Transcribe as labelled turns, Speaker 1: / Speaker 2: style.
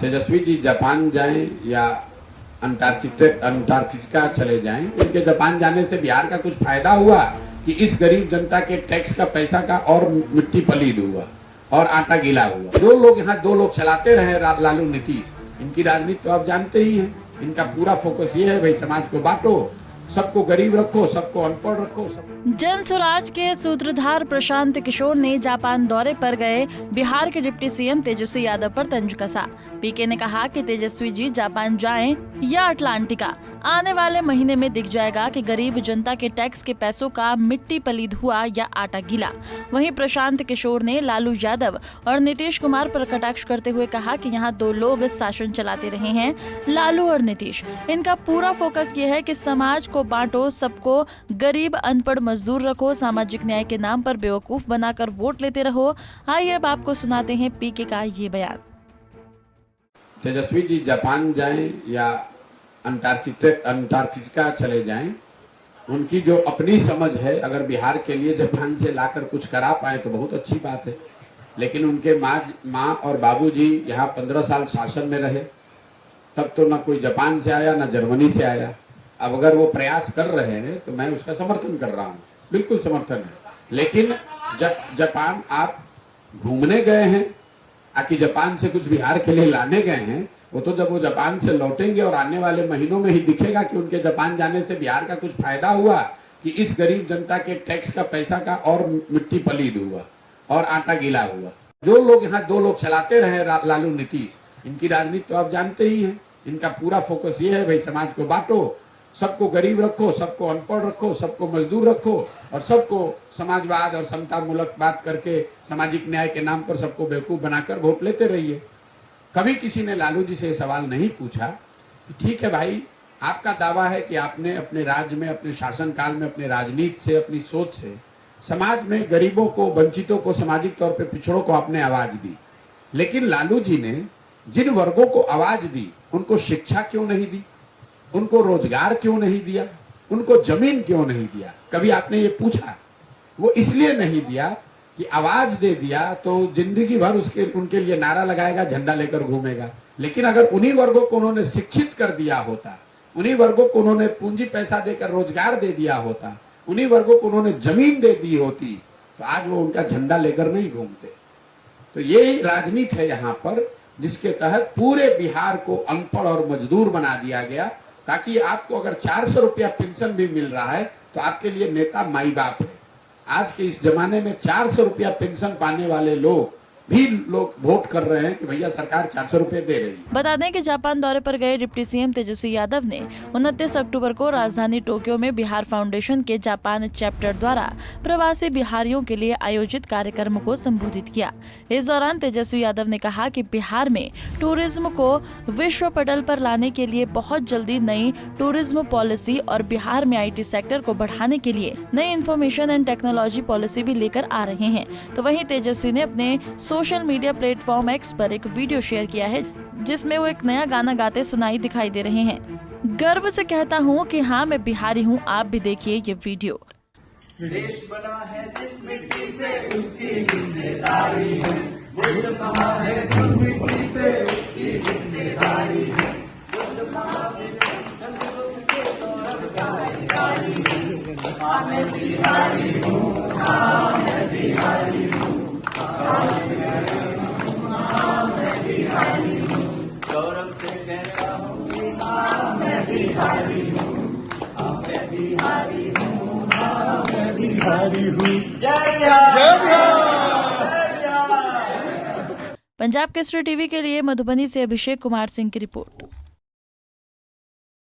Speaker 1: Tejashwi ji Japan जाएं या Antarctica चले जाएं, उनके जापान जाने से बिहार का कुछ फायदा हुआ कि इस गरीब जनता के टैक्स का पैसा का और मिट्टी पलीद हुआ और आटा गीला हुआ। दो लोग यहाँ दो लोग चलाते रहे, लालू नीतीश, इनकी राजनीति तो आप जानते ही हैं। इनका पूरा फोकस ये है भाई समाज को बांटो, सबको गरीब रखो, सबको अनपढ़ रखो।
Speaker 2: जन स्वराज के सूत्रधार प्रशांत किशोर ने जापान दौरे पर गए बिहार के डिप्टी सीएम तेजस्वी यादव पर तंज कसा। पीके ने कहा कि तेजस्वी जी जापान जाएं या अटलांटिका, आने वाले महीने में दिख जाएगा कि गरीब जनता के टैक्स के पैसों का मिट्टी पलीद हुआ या आटा गीला। वहीं प्रशांत किशोर ने लालू यादव और नीतीश कुमार पर कटाक्ष करते हुए कहा कि यहाँ दो लोग शासन चलाते रहे हैं, लालू और नीतीश। इनका पूरा फोकस ये है कि समाज को बांटो, सबको गरीब अनपढ़ मजदूर रखो, सामाजिक न्याय के नाम पर बेवकूफ बनाकर वोट लेते रहो। आइए अब आपको सुनाते हैं पीके का ये बयान।
Speaker 1: तेजस्वी जी जापान जाएं या अंटार्कटिका चले जाएं, उनकी जो अपनी समझ है, अगर बिहार के लिए जापान से लाकर कुछ करा पाए तो बहुत अच्छी बात है। लेकिन उनके माँ और बाबूजी यहाँ 15 साल शासन में रहे, तब तो न कोई जापान से आया न जर्मनी से आया। अब अगर वो प्रयास कर रहे हैं तो मैं उसका समर्थन कर रहा हूँ, बिल्कुल समर्थन है। लेकिन जब जापान आप घूमने गए हैं, आकि जापान से कुछ बिहार के लिए लाने गए हैं, वो तो जब वो जापान से लौटेंगे और आने वाले महीनों में ही दिखेगा कि उनके जापान जाने से बिहार का कुछ फायदा हुआ कि इस गरीब जनता के टैक्स का पैसा का और मिट्टी पलीद हुआ और आटा गीला हुआ। जो लोग यहाँ दो लोग चलाते रहे, लालू नीतीश, इनकी राजनीति तो आप जानते ही हैं। इनका पूरा फोकस ये है भाई समाज को बांटो, सबको गरीब रखो, सबको अनपढ़ रखो, सबको मजदूर रखो और सबको समाजवाद और समता मूलक बात करके सामाजिक न्याय के नाम पर सबको बेवकूफ बनाकर वोट लेते रहिए। कभी किसी ने लालू जी से सवाल नहीं पूछा कि ठीक है भाई, आपका दावा है कि आपने अपने राज्य में, अपने शासनकाल में, अपने राजनीति से, अपनी सोच से समाज में गरीबों को, वंचितों को, सामाजिक तौर पे पिछड़ों को आपने आवाज दी। लेकिन लालू जी ने जिन वर्गों को आवाज दी, उनको शिक्षा क्यों नहीं दी, उनको रोजगार क्यों नहीं दिया, उनको जमीन क्यों नहीं दिया? कभी आपने ये पूछा? वो इसलिए नहीं दिया कि आवाज दे दिया तो जिंदगी भर उनके लिए नारा लगाएगा, झंडा लेकर घूमेगा। लेकिन अगर उन्हीं वर्गों को उन्होंने शिक्षित कर दिया होता, उन्हीं वर्गों को उन्होंने पूंजी पैसा देकर रोजगार दे दिया होता, उन्हीं वर्गों को उन्होंने जमीन दे दी होती, तो आज वो उनका झंडा लेकर नहीं घूमते। तो ये राजनीति है यहाँ पर, जिसके तहत पूरे बिहार को अनपढ़ और मजदूर बना दिया गया, ताकि आपको अगर 400 रुपया पेंशन भी मिल रहा है तो आपके लिए नेता माई बाप है। आज के इस जमाने में 400 रुपया पेंशन पाने वाले लोग वोट कर रहे हैं कि भैया सरकार 400 रुपए दे रही है।
Speaker 2: बता दें कि जापान दौरे पर गए डिप्टी सीएम तेजस्वी यादव ने 29 अक्टूबर को राजधानी टोक्यो में बिहार फाउंडेशन के जापान चैप्टर द्वारा प्रवासी बिहारियों के लिए आयोजित कार्यक्रम को संबोधित किया। इस दौरान तेजस्वी यादव ने कहा कि बिहार में टूरिज्म को विश्व पटल पर लाने के लिए बहुत जल्दी नई टूरिज्म पॉलिसी और बिहार में IT सेक्टर को बढ़ाने के लिए नई इंफॉर्मेशन एंड टेक्नोलॉजी पॉलिसी भी लेकर आ रहे हैं। तो वहीं तेजस्वी ने अपने सोशल मीडिया प्लेटफॉर्म X पर एक वीडियो शेयर किया है, जिसमें वो एक नया गाना गाते सुनाई दिखाई दे रहे हैं। गर्व से कहता हूँ कि हाँ, मैं बिहारी हूँ, आप भी देखिए ये वीडियो।
Speaker 3: देश बना है जिस मिट्टी से उसकी हिस्सेदारी है, बुद्ध कहा है जिस मिट्टी से उसकी हिस्सेदारी है, बुद्ध कहा है मैं बिहारी हूँ, हाँ मैं बिहारी हूँ, गौरव से कहता हूँ, हाँ मैं बिहारी हूँ, हाँ मैं बिहारी हूँ, हाँ मैं बिहारी हूँ। जय बिहार, जय बिहार।
Speaker 2: पंजाब केसरी टीवी के लिए मधुबनी से अभिषेक कुमार सिंह की रिपोर्ट।